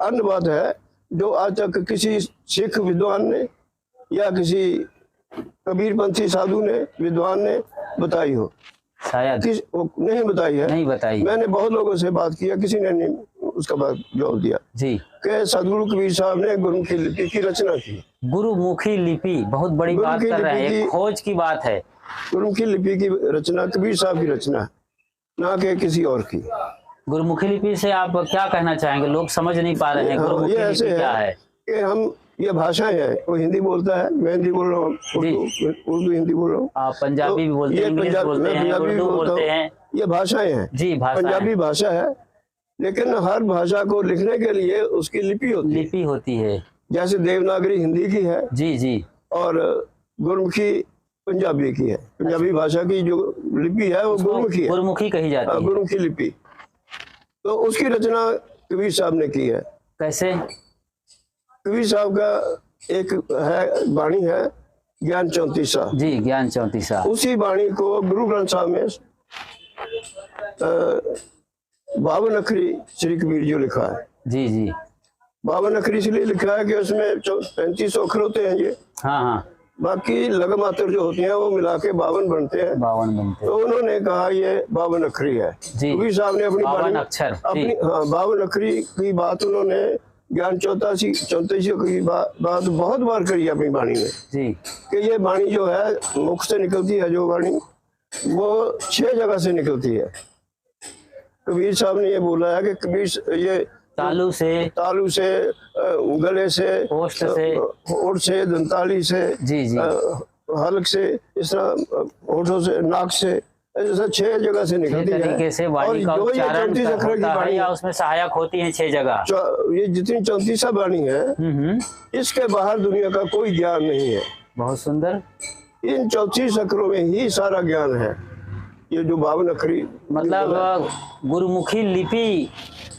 अन्य बात है जो आज तक किसी सिख विद्वान ने या किसी कबीरपंथी साधु ने विद्वान ने बताई हो, शायद नहीं बताई है। नहीं बताई। मैंने बहुत लोगों से बात किया, किसी ने नहीं उसका बात जवाब दिया जी कि सदगुरु कबीर साहब ने गुरुमुखी लिपि की रचना की। गुरुमुखी लिपि, बहुत बड़ी बात कर रहे हैं, एक खोज की बात है। गुरुमुखी लिपि की रचना कबीर साहब की रचना है, ना कि किसी और की। गुरुमुखी लिपि से आप क्या कहना चाहेंगे? लोग समझ नहीं पा रहे हैं गुरुमुखी लिपि क्या है। कि हम ये भाषाएं हैं, वो हिंदी बोलता है, मैं हिंदी बोल रहा हूँ, उर्दू हिंदी बोल रहा हूँ, आप पंजाबी भी बोलते हैं, इंग्लिश बोलते हैं, उर्दू बोलते हैं। ये भाषाएं हैं जी, पंजाबी भाषा है, लेकिन हर भाषा को लिखने के लिए उसकी लिपि होती है। जैसे देवनागरी हिंदी की है जी जी, और गुरुमुखी पंजाबी की है। पंजाबी भाषा की जो लिपि है वो गुरुमुखी है, गुरुमुखी कही जाती है, गुरुमुखी लिपि। तो उसकी रचना कबीर साहब ने की है। कैसे? कबीर साहब का एक है वाणी है ज्ञान 34। जी, ज्ञान 34। उसी वाणी को गुरु ग्रंथ साहब में 52 अखरी श्री कबीर जी लिखा है। जी जी, 52 अखरी इसलिए लिखा है कि उसमें 35 अखर होते हैं ये। हाँ हाँ, बाकी लघु मात्र जो होती हैं वो मिला के 52 बनते हैं। 52 बनते हैं। तो उन्होंने कहा ये 52 अखरी है। कबीर साहब ने अपनी 52 अक्षर, अपनी 52 अखरी की बात उन्होंने ज्ञान 34 की बात बहुत बार करी अपनी वाणी में जी, कि ये वाणी जो है मुख से निकलती है, जो वाणी वो 6 जगह से निकलती है। कबीर साहब ने ये बोला है कि कबीर ये तालु से गले से, होठ से, दंताली से, जी जी, हलक से, इस तरह होठों से, नाक से, ऐसा 6 जगह से निकलती है। तरीके से वाणी का उच्चारण होता है या उसमें सहायक होती है 6 जगह। ये जितनी 34 वाणी है, इसके बाहर दुनिया का कोई ज्ञान नहीं है। बहुत सुंदर। इन 34 अक्षरों में ही सारा ज्ञान है। ये जो 52 अखरी मतलब गुरुमुखी लिपि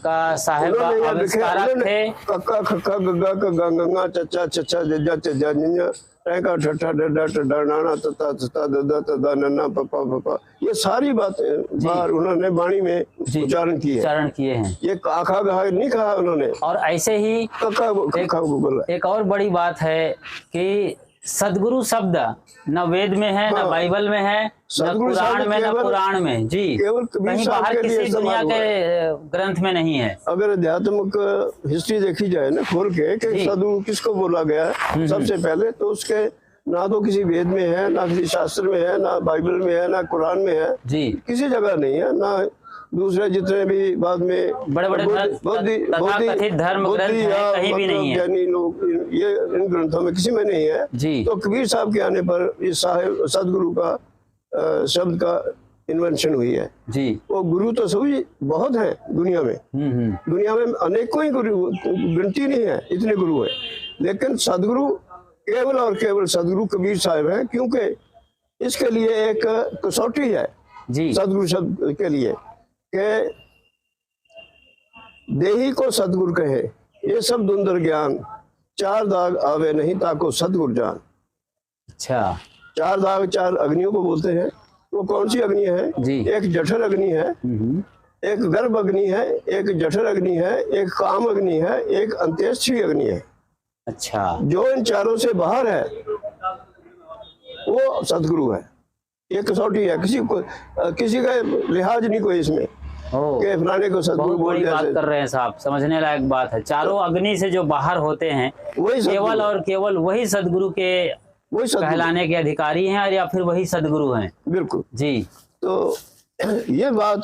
का साहेब आविष्कारक थे। कक्का खक्का गग्गा गंगा गंगा चचा चचा जजा चजा जिंजा टैका ठठा डडा टडा नाना तता तता ददा तदा नन्ना पपा पपा, ये सारी बातें बाहर उन्होंने वाणी में उच्चारण किए हैं। ये काखा गा नहीं कहा उन्होंने। और ऐसे ही एक और बड़ी बात है कि सदगुरु शब्द न वेद में है, न बाइबल में है, न कुरान में, न पुराण में। जी, कहीं बाहर किसी दुनिया के ग्रंथ में नहीं है। अगर अध्यात्मिक हिस्ट्री देखी जाए ना खोल के कि सदगुरु किसको बोला गया है सबसे पहले, तो उसके ना तो किसी वेद में है, ना किसी शास्त्र में है, ना बाइबल में है, ना कुरान में है, जी किसी जगह नहीं है। ना दूसरे जितने भी बाद में बड़े बड़े तथाकथित धर्म ग्रंथ हैं, कहीं भी नहीं है। ज्ञानी लोग ये इन ग्रंथों में किसी में नहीं है जी। तो कबीर साहब के आने पर इस साहिब सदगुरु का शब्द का इन्वेंशन हुई है जी। वो गुरु तो सभी बहुत हैं दुनिया में, दुनिया में अनेकों ही गुरु, गिनती नहीं है इतने गुरु है, लेकिन सदगुरु केवल और केवल सदगुरु कबीर साहब हैं, क्योंकि इसके लिए एक कसौटी है जी सदगुरु शब्द के लिए कि देही को सदगुरु कहे ये सब धुंधर ज्ञान, 4 दाग आवे नहीं ताको सदगुरु जान। अच्छा, 4 दाग 4 अग्नियों को बोलते हैं। वो कौन सी अग्नि है जी? एक जठर अग्नि है, एक गर्भ अग्नि है, एक जठर अग्नि है, एक काम अग्नि है, एक अंत्येष्टि अग्नि है। अच्छा, जो इन चारों से बाहर है वो सदगुरु है। ये कसौटी है, किसी का लिहाज नहीं कोई इसमें के फलाने को सदगुरु बोल दिया। बात कर रहे हैं साहब, समझने लायक बात है। चारों अग्नि से जो बाहर होते हैं वही केवल और केवल वही सदगुरु के कहलाने के अधिकारी हैं, और या फिर वही सदगुरु हैं। बिल्कुल जी। तो ये बात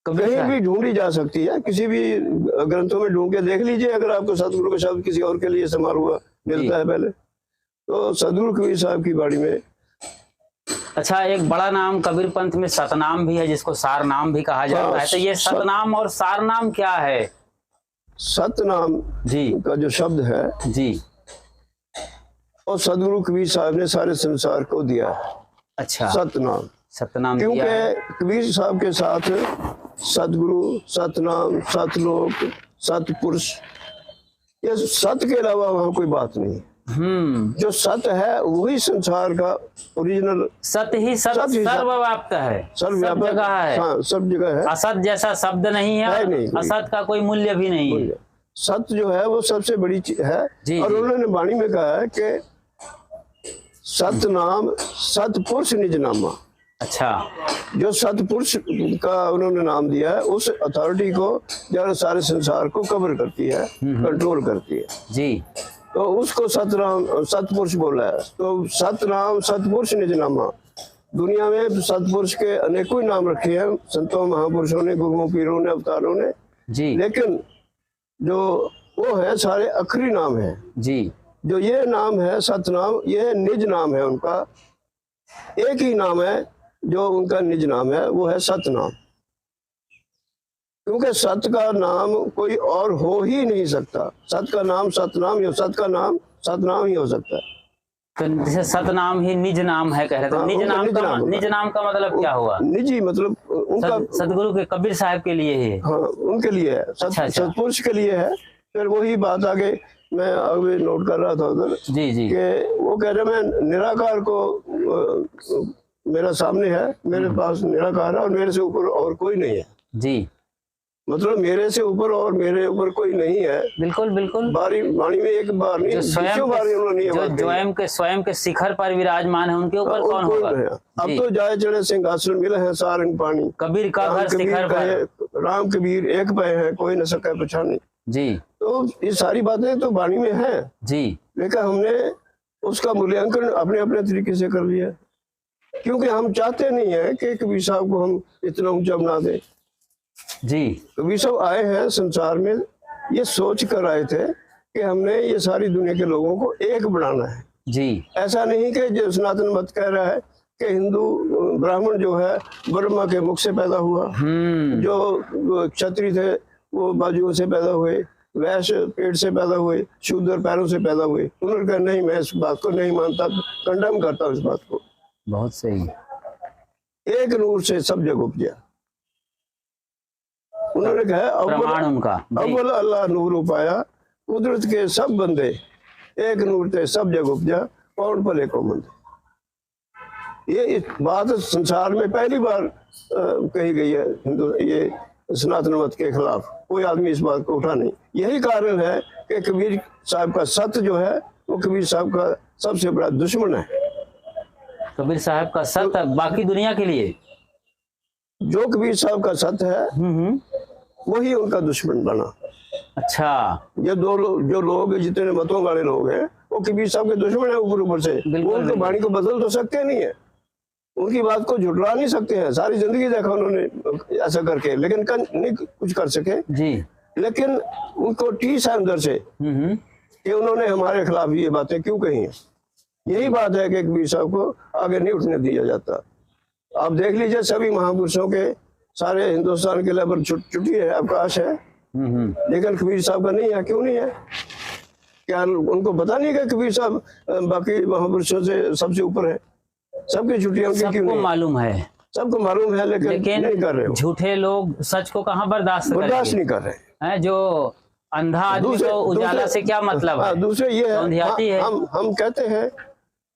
कहीं भी ढूंढी जा सकती है, किसी भी ग्रंथों में ढूंढ के देख लीजिए। अगर आपको सदगुरु का शब्द किसी और के लिए इस्तेमाल हुआ मिलता है पहले, तो सदगुरु कबीर साहब की बाड़ी में। अच्छा, एक बड़ा नाम कबीर पंथ में सतनाम भी है, जिसको सार नाम भी कहा जाता है। तो ये सतनाम और सार नाम क्या है? सतनाम जी का जो शब्द है जी, और सदगुरु कबीर साहब ने सारे संसार को दिया है। अच्छा, सतनाम क्योंकि कबीर साहब के साथ सदगुरु, सतनाम, सतलोक, सतपुरुष, ये सत के अलावा वहां कोई बात नहीं है। जो सत है वही संसार का ओरिजिनल, सत ही सर्वव्याप्त है, सब जगह है। हाँ, सब जगह है। असत जैसा शब्द नहीं है, नहीं, असत का कोई मूल्य भी नहीं है। सत जो है वो सबसे बड़ी चीज है। जी, और जी। उन्होंने वाणी में कहा है कि सत नाम सतपुरुष निज नामा। अच्छा, जो सतपुरुष का उन्होंने नाम दिया है उस अथॉरिटी को जो सारे संसार को कवर करती है, कंट्रोल करती है जी। तो उसको सतनाम सतपुरुष बोला है। तो सतनाम सतपुरुष निज नामा। दुनिया में सतपुरुष के अनेकों ही नाम रखे हैं संतों महापुरुषों ने, गुरुओं पीरों ने, अवतारों ने जी। लेकिन जो वो है सारे आखिरी नाम है जी। जो ये नाम है सतनाम, ये निज नाम है उनका। एक ही नाम है जो उनका निज नाम है, वो है सतनाम। क्योंकि सत का नाम कोई और हो ही नहीं सकता। सत का नाम सतनाम, सत का नाम सतनाम ही हो सकता है। तो जैसे सतनाम ही निज नाम है कह रहे थे। हाँ, निज उनका नाम निज नाम का मतलब क्या हुआ? निजी मतलब उनका सदगुरु के कबीर साहब के लिए है। हाँ, उनके लिए है। अच्छा। सतपुरुष के लिए है। फिर वही बात आगे मैं अभी नोट कर रहा था उधर जी जी। कि वो कह रहे मैं निराकार को मेरा सामने है, मेरे पास निराकार है और मेरे से ऊपर और कोई नहीं है। जी, मतलब मेरे से ऊपर और मेरे ऊपर कोई नहीं है। बिल्कुल बिल्कुल। वाणी में एक बार नहीं, स्वयं के शिखर पर विराजमान है, उनके ऊपर कौन होगा? अब तो जाए चढ़े सिंहासन मिले हैं सारंग पानी। कबीर का घर शिखर पर, राम कबीर एक पे है, कोई न सके पछानी। जी। तो ये सारी बातें तो वाणी में है जी, लेकिन हमने उसका मूल्यांकन अपने अपने तरीके से कर लिया, क्योंकि हम चाहते नहीं है कि कबीर साहब को हम इतना ऊंचा बना दें। जी। कबीर साहब आए हैं संसार में ये सोच कर आए थे कि हमने ये सारी दुनिया के लोगों को एक बनाना है। जी। ऐसा नहीं कि जो सनातन मत कह रहा है कि हिंदू ब्राह्मण जो है ब्रह्मा के मुख से पैदा हुआ, जो क्षत्रिय थे वो बाजुओं से पैदा हुए, वैश्य पेट से पैदा हुए, शूद्र पैरों से पैदा हुए। उन्होंने कहा नहीं, मैं इस बात को नहीं मानता, कंडम करता हूँ इस बात को। बहुत सही। एक नूर से सब जग उपजा। उन्होंने कहा अव्वल अल्लाह नूर उपाया, कुदरत के सब बंदे एक नूर थे सब जग उपजा, कौन भले को मंदे। ये बात संसार में पहली बार कही गई है हिंदू ये सनातन मत के खिलाफ। कोई आदमी इस बात को उठा नहीं। यही कारण है कि कबीर साहब का सत जो है वो कबीर साहब का सबसे बड़ा दुश्मन है। कबीर साहब का सत बाकी दुनिया के लिए, जो कबीर साहब का सत है वही उनका दुश्मन बना। अच्छा। ये जो लोग जितने मतों वाले लोग हैं वो कबीर साहब के दुश्मन है ऊपर से। वो उनकी वाणी को बदल तो सकते नहीं है, उनकी बात को झुठला नहीं सकते हैं। सारी जिंदगी देखा उन्होंने ऐसा करके, लेकिन नहीं कुछ कर सके जी। लेकिन उनको टीस है अंदर से कि उन्होंने हमारे खिलाफ ये बातें क्यों कही हैं। यही बात है कि कबीर साहब को आगे नहीं उठने दिया जाता। आप देख लीजिए सभी महापुरुषों के सारे हिंदुस्तान के लेवल छुट्टी है, अवकाश है, लेकिन कबीर साहब का नहीं है। क्यों नहीं है? क्या उनको पता नहीं कि कबीर साहब बाकी महापुरुषों से सबसे ऊपर है? सबकी छुट्टियां उनकी क्यों नहीं? मालूम है, सबको मालूम है, लेकिन नहीं कर रहे हो। झूठे लोग सच को कहाँ बर्दाश्त नहीं कर रहे हैं। जो अंधा आदमी को उजाला से क्या मतलब है? दूसरे ये है, हम कहते हैं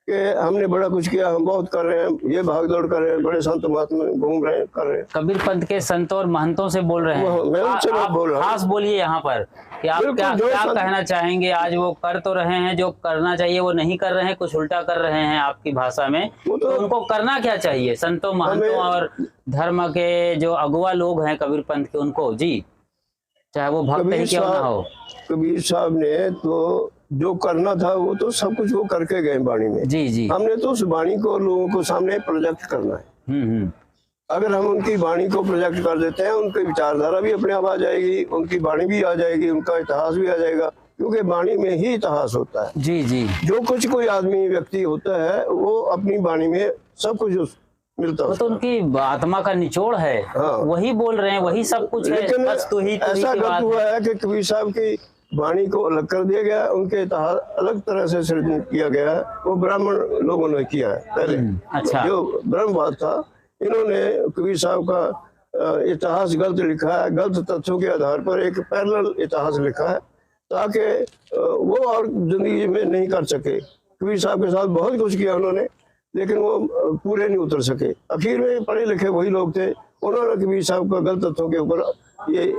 कि हमने बड़ा कुछ किया, हम बहुत कर रहे हैं, ये भाग दौड़ कर रहे हैं, बड़े संत महात्मा घूम रहे हैं, कर रहे हैं। कबीर पंथ के संतों और महंतों से बोल रहे हैं। मैं उनसे बोल रहा हूँ। खास बोलिए यहाँ पर कि आप क्या कहना चाहेंगे? आज वो कर तो रहे हैं, जो करना चाहिए वो नहीं कर रहे हैं, कुछ उल्टा कर रहे हैं आपकी भाषा में, तो उनको करना क्या चाहिए? संतों महंतों और धर्म के जो अगुआ लोग हैं कबीर पंथ के, उनको जी, चाहे वो भक्त ही क्यों ना हो। कबीर साहब ने तो जो करना था वो तो सब कुछ वो करके गए वाणी में। जी जी। हमने तो उस वाणी को लोगों को सामने प्रोजेक्ट करना है। अगर हम उनकी वाणी को प्रोजेक्ट कर देते हैं, उनकी विचारधारा भी अपने आप आ जाएगी, उनकी वाणी भी आ जाएगी, उनका इतिहास भी आ जाएगा, क्योंकि वाणी में ही इतिहास होता है। जी जी। जो कुछ कोई आदमी व्यक्ति होता है वो अपनी वाणी में सब कुछ मिलता है। तो उनकी आत्मा का निचोड़ है। हाँ। वही बोल रहे हैं, वही सब कुछ है। लेकिन ऐसा गलत हुआ है कि कबीर साहब की वाणी को अलग कर दिया गया, उनके इतिहास अलग तरह से सृजन किया गया है। वो ब्राह्मण लोगों ने किया है पहले। अच्छा। जो ब्रह्मवाद था, इन्होंने कबीर साहब का इतिहास गलत लिखा है, गलत तथ्यों के आधार पर एक पैरेलल इतिहास लिखा है, ताकि वो और जिंदगी में नहीं कर सके। कबीर साहब के साथ बहुत कुछ किया उन्होंने, लेकिन वो पूरे नहीं उतर सके। आखिर में पढ़े लिखे वही लोग थे, उन्होंने कबीर साहब का गलत तत्वों के ऊपर ये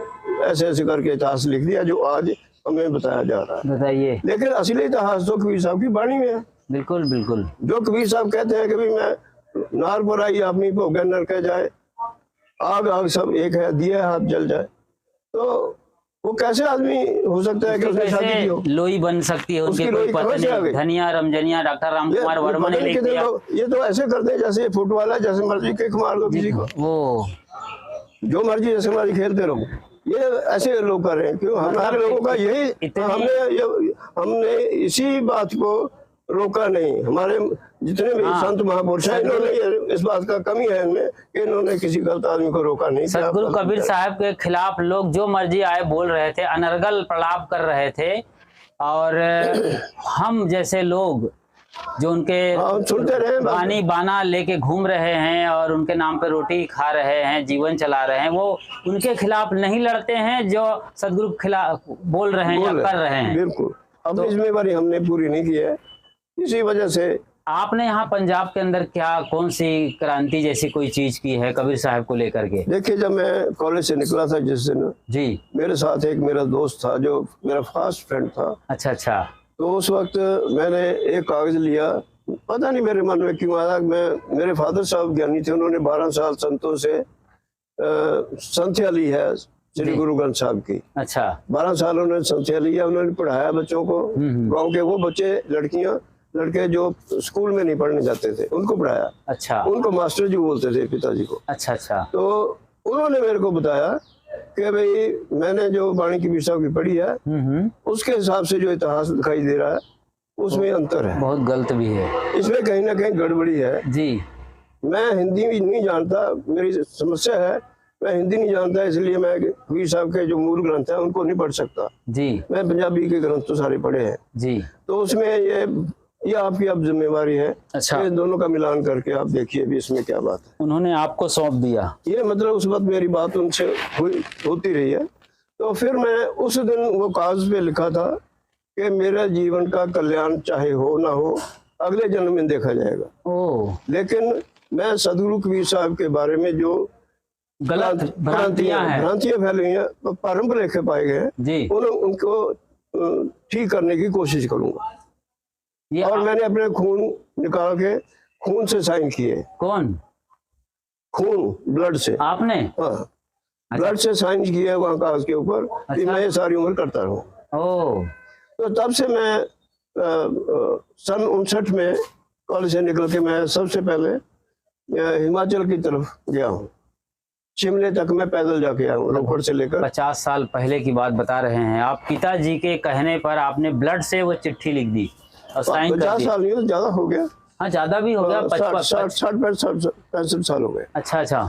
ऐसे ऐसे करके इतिहास लिख दिया जो आज हमें बताया जा रहा है। बताइए। लेकिन असली इतिहास तो कबीर साहब की वाणी में है। बिल्कुल बिल्कुल। जो कबीर साहब कहते हैं कि भाई मैं नार पर आई अपनी भोगे नरके जाए, आग आग सब एक है, दिया हाथ जल जाए। तो वो कैसे आदमी हो सकता है कि उसने शादी की हो? लोई बन सकती है उनकी कोई पत्नी, धनिया रमजनिया डॉक्टर रामकुमार वर्मा ने लिख दिया। ये तो ऐसे करते हैं जैसे फुटबॉल है, जैसे मर्जी किक मार दो किसी को, वो जो मर्जी जैसे मर्जी खेलते रहो। ये ऐसे लोग कर रहे हैं। क्यों? हमारे लोगों का यही, हमने इसी बात को रोका नहीं। हमारे जितने भी संत महापुरुष हैं, इन्होंने इस बात का कमी है इनमें कि इन्होंने किसी गलत आदमी को रोका नहीं। सदगुरु कबीर साहब के खिलाफ लोग जो मर्जी आए बोल रहे थे, अनर्गल प्रलाप कर रहे थे, और हम जैसे लोग जो उनके सुनते रहे, बानी बाना लेके घूम रहे हैं और उनके नाम पे रोटी खा रहे हैं, जीवन चला रहे हैं, वो उनके खिलाफ नहीं लड़ते हैं जो सदगुरु खिलाफ बोल रहे हैं या कर रहे हैं। बिल्कुल। अपनी जिम्मेदारी हमने पूरी नहीं की है, इसी वजह से। आपने यहाँ पंजाब के अंदर क्या कौन सी क्रांति जैसी कोई चीज की है कबीर साहब को लेकर के? देखिए, जब मैं कॉलेज से निकला था जिस दिन जी, मेरे साथ एक मेरा दोस्त था जो मेरा फास्ट फ्रेंड था। अच्छा अच्छा। तो उस वक्त मैंने एक कागज लिया, पता नहीं मेरे मन में क्यों आया। मेरे फादर साहब ज्ञानी थे, उन्होंने 12 साल संतों से संथ्या ली है श्री गुरु ग्रंथ साहब की। अच्छा। 12 साल उन्होंने संथ्या लिया, उन्होंने पढ़ाया बच्चों को। गाँव के वो बच्चे, लड़कियां लड़के जो स्कूल में नहीं पढ़ने जाते थे, उनको पढ़ाया। अच्छा। उनको मास्टर जी बोलते थे, पिताजी को। अच्छा अच्छा। तो उन्होंने मेरे को बताया कि भाई मैंने जो वाणी कबीर साहब की पढ़ी है, उसके हिसाब से जो इतिहास दिखाई दे रहा है उसमें अंतर है, बहुत गलत भी है, इसमें कहीं ना कहीं गड़बड़ी है जी। मैं हिंदी भी नहीं जानता, मेरी समस्या है, मैं हिंदी नहीं जानता, इसलिए मैं कबीर साहब के जो मूल ग्रंथ है उनको नहीं पढ़ सकता जी। मैं पंजाबी के ग्रंथ तो सारे पढ़े हैं जी। तो उसमें ये आपकी अब जिम्मेवारी है। अच्छा। इन दोनों का मिलान करके आप देखिए भी इसमें क्या बात है। उन्होंने आपको सौंप दिया ये, मतलब उस वक्त मेरी बात उनसे होती रही है। तो फिर मैं उस दिन वो कागज पे लिखा था कि मेरा जीवन का कल्याण चाहे हो ना हो अगले जन्म में देखा जाएगा। लेकिन मैं सदगुरु कबीर साहब के बारे में जो गलत भ्रांतियां फैली हैं, प्रारंभ लेखे पाए गए, उनको ठीक करने की कोशिश करूंगा। और मैंने अपने खून निकाल के खून से साइन किए। कौन? खून, ब्लड से। आपने? हाँ, ब्लड से साइन किए वहाँ कागज के ऊपर। कि मैं ये सारी उम्र करता रहूं। तो तब से मैं सन 59 में कॉलेज से निकल के मैं सबसे पहले हिमाचल की तरफ गया हूँ। शिमले तक मैं पैदल जाके आया हूँ, रोपड़ से लेकर। 50 साल पहले की बात बता रहे हैं आप। पिताजी के कहने पर आपने ब्लड से वो चिट्ठी लिख दी और साइन कर दी। 50 साल नहीं तो ज्यादा हो गया। हाँ, ज्यादा भी हो गया। 65 साल हो गए। अच्छा अच्छा।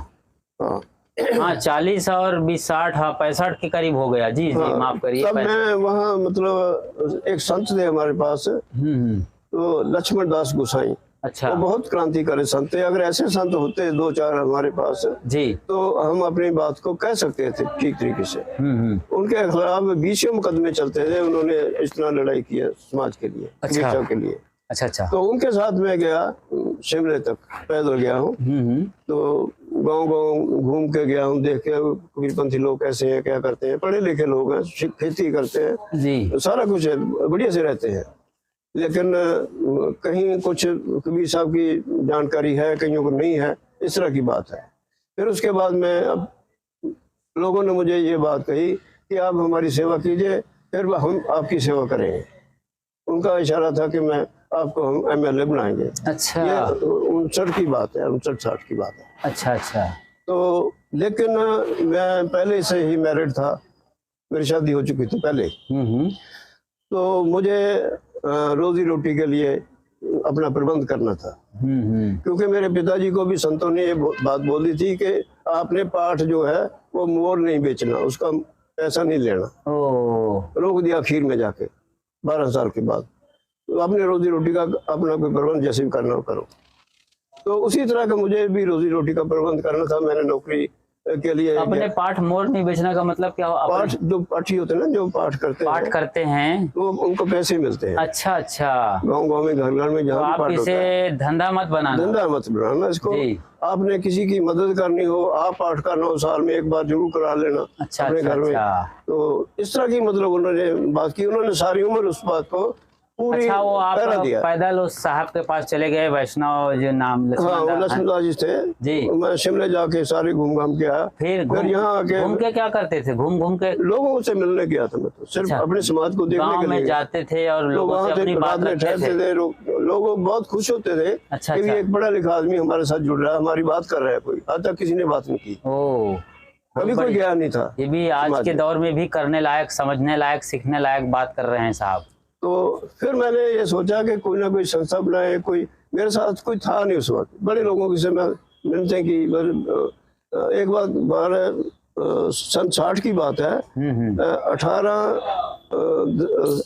हाँ 40 और 20 60, हाँ 65 के करीब हो गया। जी जी, माफ करिए। तब मैं वहाँ मतलब एक संत थे हमारे पास, तो लक्ष्मण दास गोसाई। अच्छा। वो बहुत क्रांतिकारी संत थे। अगर ऐसे संत होते 2-4 हमारे पास जी, तो हम अपनी बात को कह सकते थे ठीक तरीके से। उनके खिलाफ 20 मुकदमे चलते थे, उन्होंने इतना लड़ाई की है समाज के लिए, अच्छा के लिए। अच्छा अच्छा। तो उनके साथ मैं गया शिमले तक, पैदल गया हूँ। तो गांव घूम के गया हूँ, देख के कबीरपंथी लोग कैसे हैं, क्या करते हैं, पढ़े लिखे लोग हैं, खेती करते हैं जी, सारा कुछ है, बढ़िया से रहते हैं। लेकिन कहीं कुछ कबीर साहब की जानकारी है, कईयों को नहीं है, इस तरह की बात है। फिर उसके बाद में अब लोगों ने मुझे ये बात कही कि आप हमारी सेवा कीजिए, फिर हम आपकी सेवा करेंगे। उनका इशारा था कि मैं आपको हम MLA बनाएंगे। अच्छा। ये 59 की बात है, 59-60 की बात है। अच्छा अच्छा। तो लेकिन मैं पहले से ही मैरिड था, मेरी शादी हो चुकी थी पहले। तो मुझे रोजी रोटी के लिए अपना प्रबंध करना था। क्योंकि मेरे पिताजी को भी संतों ने ये बात बोली थी कि आपने पाठ जो है वो मोर नहीं बेचना, उसका पैसा नहीं लेना। रोक दिया आखिर में जाके 12 साल के बाद। तो अपने रोजी रोटी का अपना कोई प्रबंध जैसे भी करना हो करो। तो उसी तरह का मुझे भी रोजी रोटी का प्रबंध करना था। मैंने नौकरी के लिए अपने पाठ मोर नहीं बेचना का मतलब क्या हुआ? पाठ जो पाठी होते हैं ना, जो पाठ करते हैं तो उनको पैसे मिलते हैं। अच्छा अच्छा, गांव में घर में तो जहाँ भी आप पाठ होता इसे है, धंधा मत बनाना इसको। जी। आपने किसी की मदद करनी हो, आप पाठ करना हो, साल में एक बार जरूर करा लेना अच्छा अपने अच्छा घर में। अच्छा। तो इस तरह की मतलब उन्होंने बात की, उन्होंने सारी उम्र उस बात को पूरी अच्छा, वो आप पहरा दिया। पैदल उस साहब के पास चले गए, वैष्णव जो नाम हाँ, वो लक्ष्मणदास जी थे जी। मैं शिमले जाके सारी घूम घाम के आया। फिर यहाँ आके घूम के क्या करते थे? घूम घूम के लोगों से मिलने गया था मैं, तो सिर्फ अच्छा, अपने समाज को देखने गांव के में लिए जाते थे और लोगों से अपनी बात रखते ठहरते थे। लोग बहुत खुश होते थे अच्छा कि अच्छा। एक बड़ा लिखा आदमी हमारे साथ जुड़ रहा है, हमारी बात कर रहा है। कोई आज तक किसी ने बात नहीं की, ओ कभी कोई गया नहीं था। ये भी आज के दौर में भी करने लायक, समझने लायक, सीखने लायक बात कर रहे हैं साहब। तो फिर मैंने ये सोचा कि कोई ना कोई संस्था बनाए। कोई मेरे साथ कोई था नहीं उस वक्त, बड़े लोगों से मैं मिलते की। एक बात सन 60 की बात है, 18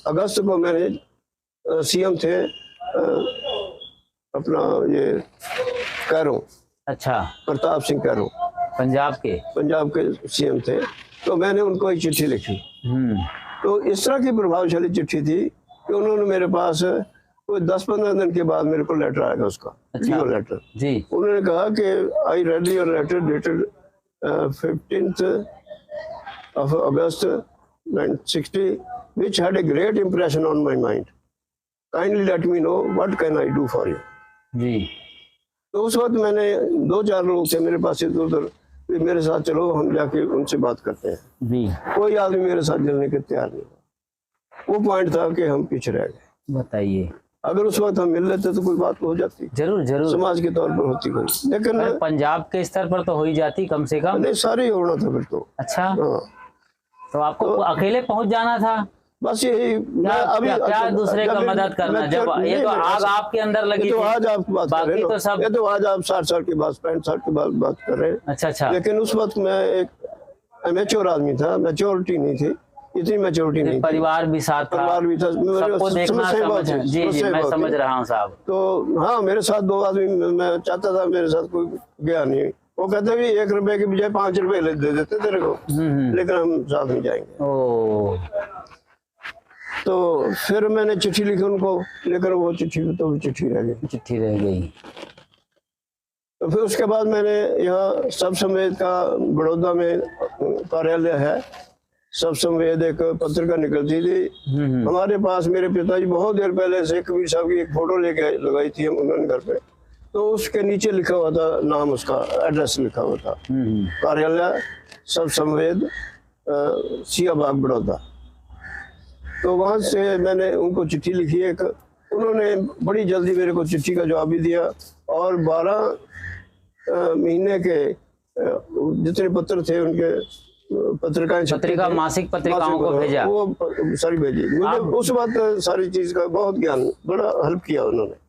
अगस्त को मैंने सीएम थे अपना ये कैरों, अच्छा, प्रताप सिंह कैरों, पंजाब के सीएम थे। तो मैंने उनको एक चिट्ठी लिखी। तो इस तरह की प्रभावशाली चिट्ठी थी कि उन्होंने मेरे पास कोई 10-15 दिन के बाद मेरे को लेटर आएगा उसका, लीगल लेटर जी। उन्होंने कहा कि I read your letter dated 15th of August 1960 which had a great impression on my mind. Kindly let me know what can I do for you. जी। तो उस वक्त मैंने 2-4 लोग थे मेरे पास इधर उधर, मेरे साथ चलो हम जाके उनसे बात करते हैं जी। कोई आदमी मेरे साथ चलने के तैयार नहीं हुआ। वो पॉइंट था कि हम पीछे रह गए। बताइए, अगर उस वक्त हम मिल लेते तो कोई बात हो जाती, जरूर जरूर समाज के तौर पर होती कोई, लेकिन पंजाब के स्तर पर तो हो ही जाती कम से कम। नहीं, सारे होना था फिर तो। अच्छा, हाँ, तो आपको अकेले पहुंच जाना था? बस यही क्या दूसरे का मदद करना? जब ये तो आग आपके अंदर लगी तो थी, आज आप बात कर रहे बाकी हो, तो सब ये तो आज आप 60 साल के बाद 65 साल के बाद बात कर रहे हैं। अच्छा अच्छा। लेकिन उस वक्त मैं एक मैच्योर आदमी था, मैच्योरिटी नहीं थी, इतनी मैच्योरिटी नहीं थी। परिवार भी साथ था, परिवार भी था, सबको देखना, जी जी मैं समझ रहा हूँ साहब। तो हाँ, मेरे साथ 2 आदमी, मैं चाहता था मेरे साथ कोई गया नहीं। वो कहते भी 1 रुपए के बजाय 5 रुपए दे देते तेरे को, लेकिन हम साथ नहीं जाएंगे। ओ, तो फिर मैंने चिट्ठी लिखी उनको, लेकिन वो चिट्ठी रह गई। तो फिर उसके बाद मैंने यहाँ सब संवेद का बड़ौदा में कार्यालय है, सब संवेद एक पत्रिका निकलती थी हमारे पास। मेरे पिताजी बहुत देर पहले से कबीर साहब की एक फोटो लेके लगाई थी उन्होंने घर पे, तो उसके नीचे लिखा हुआ था नाम, उसका एड्रेस लिखा हुआ था, कार्यालय सब संवेद सियाबाग बड़ौदा। तो वहाँ से मैंने उनको चिट्ठी लिखी एक, उन्होंने बड़ी जल्दी मेरे को चिट्ठी का जवाब भी दिया, और 12 महीने के जितने पत्र थे उनके पत्रिका मासिक पत्रिकाओं को भेजा, वो सारी भेजी मुझे। उस वक्त सारी चीज का बहुत ज्ञान, बड़ा हेल्प किया उन्होंने,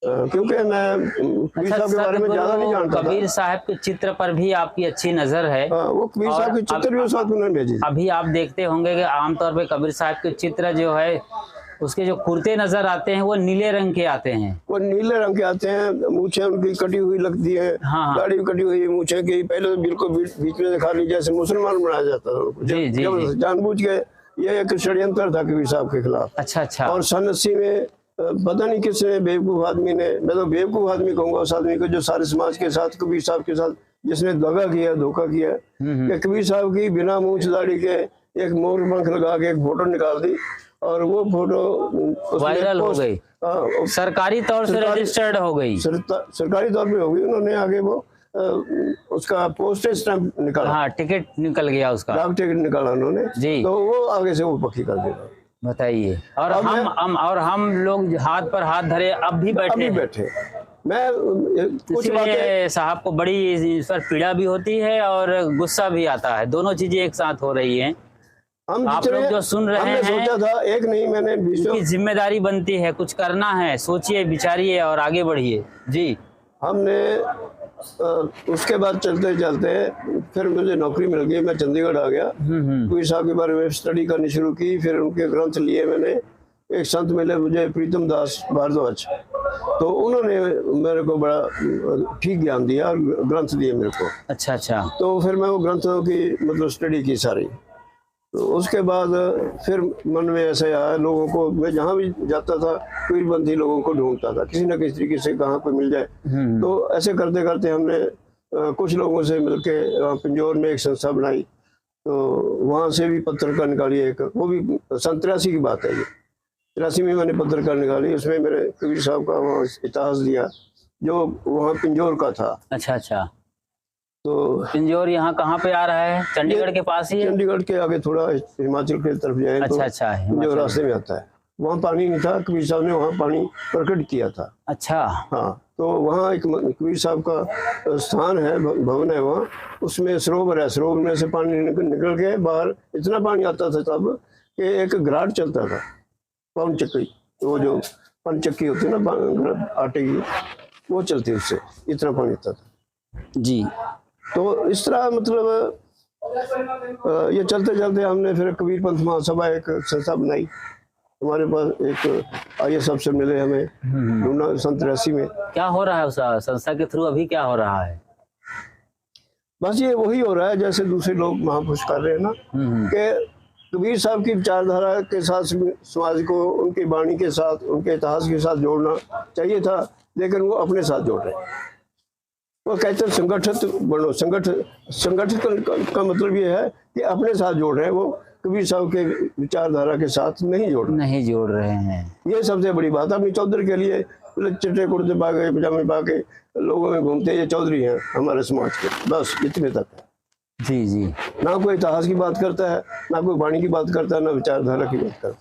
क्योंकि मैं कबीर साहब के बारे में ज्यादा नहीं जानता था। कबीर साहब के चित्र पर भी आपकी अच्छी नजर है। वो कबीर साहब के चित्र भी उस वक्त उन्होंने भेजे। अभी आप देखते होंगे कि आमतौर पे कबीर साहब के चित्र जो है, उसके जो कुर्ते नजर आते हैं वो नीले रंग के आते हैं। वो नीले रंग के आते हैं, मूछें उनकी कटी हुई लगती है, दाढ़ी कटी हुई, मूछें की पहले तो बिल्कुल बीच में दिखा ली, जैसे मुसलमान बनाया जाता था जानबूझ के। ये एक षड्यंत्र था कबीर साहब के खिलाफ। अच्छा अच्छा। और सन 80 में पता नहीं किसने, बेवकूफ आदमी ने, मैं तो बेवकूफ आदमी कहूंगा उस आदमी को जो सारे समाज के साथ, कबीर साहब के साथ जिसने दगा किया, धोखा किया, कि कबीर साहब की बिना मूछ दाढ़ी के एक मोर पंख लगा के एक फोटो निकाल दी, और वो फोटो वायरल हो गई, सरकारी तौर से रजिस्टर्ड हो गई, सरकारी तौर पे हो गई। उन्होंने आगे वो उसका पोस्टेज स्टैंप निकाला, हाँ, टिकट निकल गया उसका, डाक टिकट निकाला उन्होंने जी। तो वो आगे से वो पक्की कर देगा। बताइए, और हम लोग हाथ पर हाथ धरे अब भी बैठे मैं कुछ बातें साहब को बड़ी इस पर पीड़ा भी होती है और गुस्सा भी आता है, दोनों चीजें एक साथ हो रही हैं। आप लोग जो सुन रहे हैं, सोचा था एक नहीं, मैंने की जिम्मेदारी बनती है, कुछ करना है, सोचिए, विचारिए और आगे बढ़िए जी। हमने उसके बाद चलते चलते फिर मुझे नौकरी मिल गई, मैं चंडीगढ़ आ गया, कबीर साहब के बारे में स्टडी करनी शुरू की। फिर उनके ग्रंथ लिए मैंने। एक संत मिले मुझे, प्रीतम दास भारद्वाज, तो उन्होंने मेरे को बड़ा ठीक ज्ञान दिया और ग्रंथ दिए मेरे को। अच्छा अच्छा। तो फिर मैं वो ग्रंथों की मतलब स्टडी की सारी। तो उसके बाद फिर मन में ऐसे आया, लोगों को मैं जहाँ भी जाता था पीरबंदी लोगों को ढूंढता था, किसी न किसी तरीके से कहाँ पे मिल जाए। तो ऐसे करते करते हमने कुछ लोगों से मिलके पिंजौर में एक संस्था बनाई। तो वहाँ से भी पत्रिका निकाली एक, वो भी 83 की बात है ये। 83 में मैंने पत्रिका निकाली, उसमें मेरे कबीर साहब का वहाँ इतिहास दिया जो वहाँ पिंजौर का था। अच्छा अच्छा। तो पिंजौर यहाँ कहाँ पे आ रहा है? चंडीगढ़ के पास ही है? चंडीगढ़ के आगे थोड़ा हिमाचल की तरफ जाए तो अच्छा अच्छा, पिंजौर रास्ते में आता है। वहाँ पानी नहीं था, कबीर साहब ने वहाँ पानी प्रकट किया था। अच्छा। हाँ, तो वहाँ एक कबीर साहब का स्थान है, भवन है वहाँ, उसमें सरोवर है, सरोवर में से पानी निकल के बाहर इतना पानी आता था तब कि एक घराट चलता था, पवन चक्की, वो जो पन चक्की होती है ना आटे की, वो चलती, उससे इतना पानी आता था जी। तो इस तरह मतलब ये चलते चलते हमने फिर कबीर पंथ महासभा एक संस्था बनाई। हमारे पास एक IAS अफसर मिले हमें 83 में। क्या हो रहा है उस संस्था के थ्रू अभी, क्या हो रहा है? बस ये वही हो रहा है जैसे दूसरे लोग महापुरुष कर रहे हैं ना, कि कबीर साहब की विचारधारा के साथ समाज को उनकी वाणी के साथ, उनके इतिहास के साथ जोड़ना चाहिए था, लेकिन वो अपने साथ जोड़ रहे हैं। वो कहते हैं संगठित बनो, संगठित का मतलब ये है कि अपने साथ जोड़ रहे हैं, वो कबीर साहब के विचारधारा के साथ नहीं जोड़ रहे हैं। ये सबसे बड़ी बात है। अपनी चौधरी के लिए चिट्टे कुर्ते पा के, पजामे पा के लोगों में घूमते, ये चौधरी हैं हमारे समाज के, बस इतने तक है। जी जी। ना कोई इतिहास की बात करता है, ना कोई वाणी की बात करता है, ना विचारधारा की बात करता है।